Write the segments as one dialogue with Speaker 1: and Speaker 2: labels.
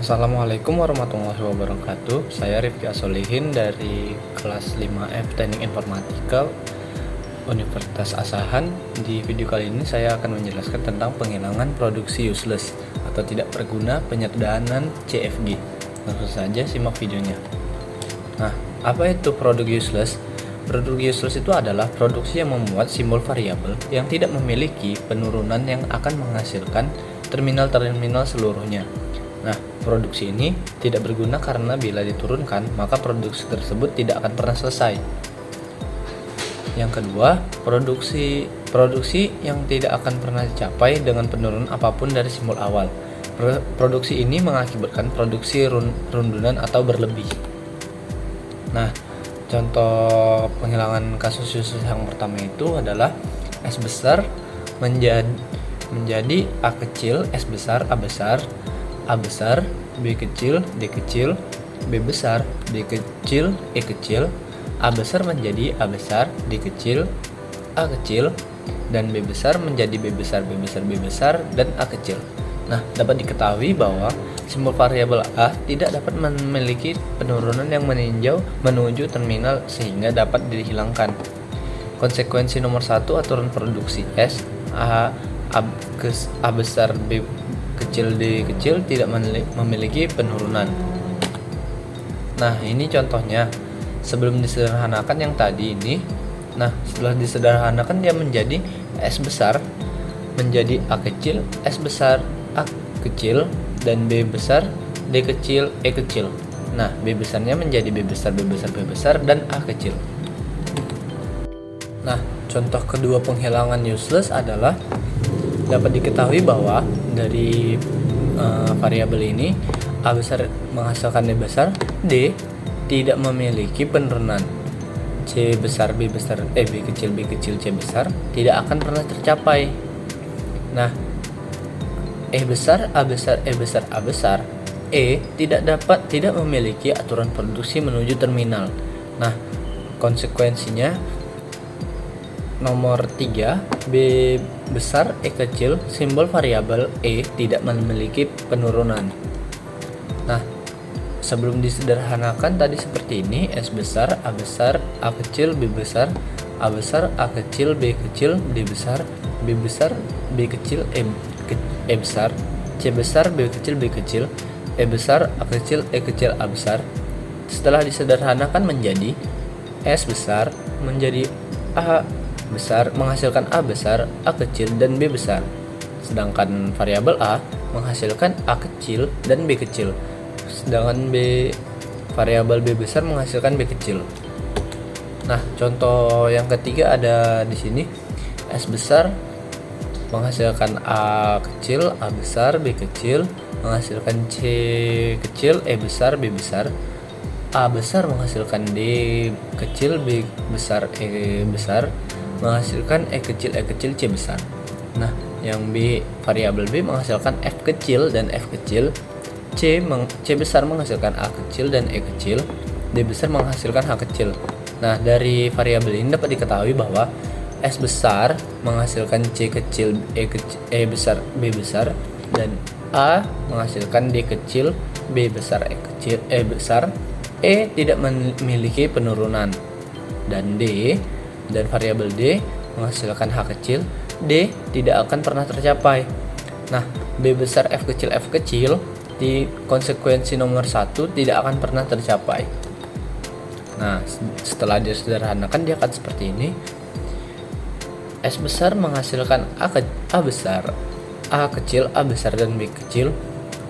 Speaker 1: Assalamualaikum warahmatullahi wabarakatuh. Saya Rifki Asolihin dari kelas 5F Teknik Informatika Universitas Asahan. Di video kali ini saya akan menjelaskan tentang penghilangan produksi useless atau tidak berguna penyederhanaan CFG. Langsung saja simak videonya. Nah, apa itu produk useless? Produk useless itu adalah produksi yang memuat simbol variabel yang tidak memiliki penurunan yang akan menghasilkan terminal-terminal seluruhnya. Nah, produksi ini tidak berguna karena bila diturunkan, maka produksi tersebut tidak akan pernah selesai. Yang kedua, produksi yang tidak akan pernah dicapai dengan penurunan apapun dari simbol awal. Produksi ini mengakibatkan produksi rundunan atau berlebih. Nah, contoh penghilangan kasus useless yang pertama itu adalah S besar menjadi A kecil, S besar, A besar, B kecil, D kecil, B besar, D kecil, E kecil, A besar menjadi A besar, D kecil, A kecil, dan B besar menjadi B besar, B besar, B besar, dan A kecil. Nah, dapat diketahui bahwa simbol variabel A tidak dapat memiliki penurunan yang meninjau menuju terminal sehingga dapat dihilangkan. Konsekuensi nomor 1 aturan produksi S, A besar, B kecil, D kecil tidak memiliki penurunan. Nah, ini contohnya. Sebelum disederhanakan yang tadi ini, nah setelah disederhanakan dia menjadi S besar menjadi A kecil, S besar, A kecil, dan B besar, D kecil, E kecil. Nah, B besarnya menjadi B besar, B besar, B besar, dan A kecil. Nah, contoh kedua penghilangan useless adalah dapat diketahui bahwa dari variabel ini A besar menghasilkan D besar, D tidak memiliki penurunan. C besar, B besar, B kecil, B kecil, C besar tidak akan pernah tercapai. Nah, E besar, A besar, E besar, A besar, E tidak memiliki aturan produksi menuju terminal. Nah, konsekuensinya nomor 3, B besar, E kecil, simbol variabel E tidak memiliki penurunan. Nah, sebelum disederhanakan tadi seperti ini, S besar, A kecil, B besar, A besar, A kecil, B kecil, D besar, B besar, B kecil, E besar, C besar, B kecil, B kecil, E besar, A kecil, E kecil, A besar. Setelah disederhanakan menjadi S besar menjadi A besar menghasilkan A besar, A kecil, dan B besar. Sedangkan variabel A menghasilkan A kecil dan B kecil. Sedangkan variabel B besar menghasilkan B kecil. Nah, contoh yang ketiga ada di sini. S besar menghasilkan A kecil, A besar, B kecil, menghasilkan C kecil, E besar, B besar. A besar menghasilkan D kecil, B besar, E besar, menghasilkan E kecil, C besar. Nah, yang variabel B menghasilkan F kecil dan F kecil, C besar menghasilkan A kecil dan E kecil, D besar menghasilkan H kecil. Nah, dari variabel ini dapat diketahui bahwa S besar menghasilkan C kecil, E besar, B besar, dan A menghasilkan D kecil, B besar, E kecil, E besar, E tidak memiliki penurunan, dan variabel D menghasilkan H kecil, D tidak akan pernah tercapai. Nah, B besar, F kecil di konsekuensi nomor 1 tidak akan pernah tercapai. Nah, setelah disederhanakan dia akan seperti ini. S besar menghasilkan A besar, A kecil, A besar, dan B kecil.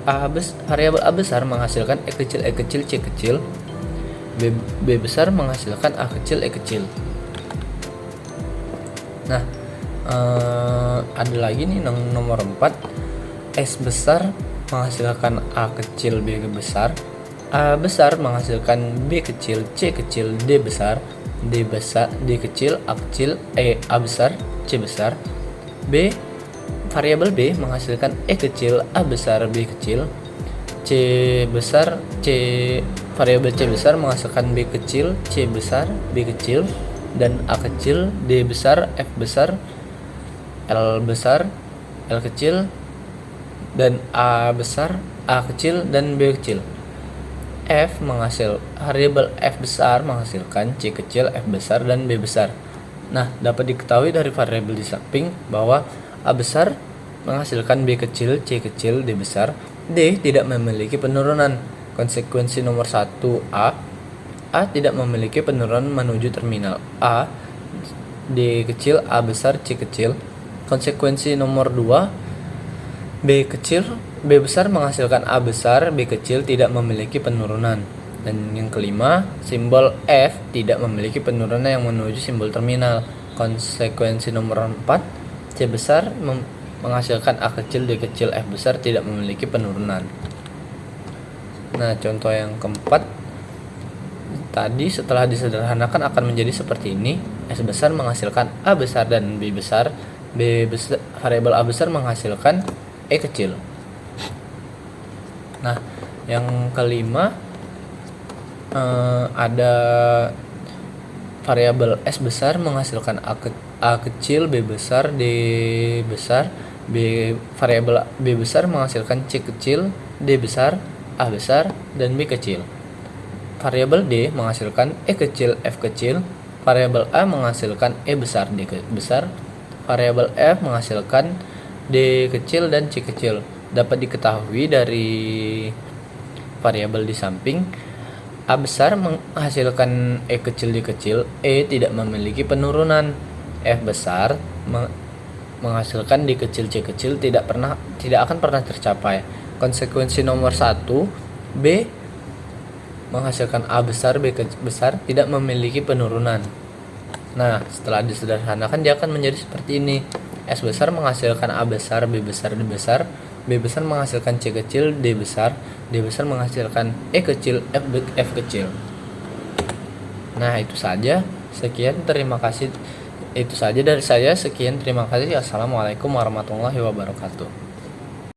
Speaker 1: Variabel A besar menghasilkan E kecil, C kecil. B besar menghasilkan A kecil, E kecil. Nah, ada lagi nih nomor 4. S besar menghasilkan A kecil, B besar. A besar menghasilkan B kecil, C kecil, D besar, D kecil, A kecil, A besar, C besar. Variabel B menghasilkan E kecil, A besar, B kecil, variabel C besar menghasilkan B kecil, C besar, B kecil, dan A kecil, D besar, F besar, L besar, L kecil, dan A besar, A kecil dan B kecil. Variabel F besar menghasilkan C kecil, F besar, dan B besar. Nah, dapat diketahui dari variabel di samping bahwa A besar menghasilkan B kecil, C kecil, D besar. D tidak memiliki penurunan. Konsekuensi nomor 1 A tidak memiliki penurunan menuju terminal A, D kecil, A besar, C kecil. Konsekuensi nomor 2 B besar menghasilkan A besar, B kecil tidak memiliki penurunan. Dan yang kelima, simbol F tidak memiliki penurunan yang menuju simbol terminal. Konsekuensi nomor 4, C besar menghasilkan A kecil, D kecil, F besar tidak memiliki penurunan. Nah, contoh yang keempat tadi setelah disederhanakan akan menjadi seperti ini. S besar menghasilkan A besar dan B besar. Variabel A besar menghasilkan E kecil. Nah, yang kelima ada variabel S besar menghasilkan A kecil, B besar, D besar. Variabel B besar menghasilkan C kecil, D besar, A besar, dan B kecil. Variabel D menghasilkan E kecil, F kecil. Variabel A menghasilkan E besar, D besar. Variabel F menghasilkan D kecil dan C kecil. Dapat diketahui dari variabel di samping, A besar menghasilkan E kecil, D kecil. E tidak memiliki penurunan. F besar menghasilkan D kecil, C kecil tidak akan pernah tercapai. Konsekuensi nomor 1, B menghasilkan A besar, B besar tidak memiliki penurunan. Nah, setelah disederhanakan dia akan menjadi seperti ini. S besar menghasilkan A besar, B besar, D besar. B besar menghasilkan C kecil, D besar. D besar menghasilkan E kecil, F kecil. Nah, itu saja. Sekian, terima kasih. Itu saja dari saya. Sekian, terima kasih. Assalamualaikum warahmatullahi wabarakatuh.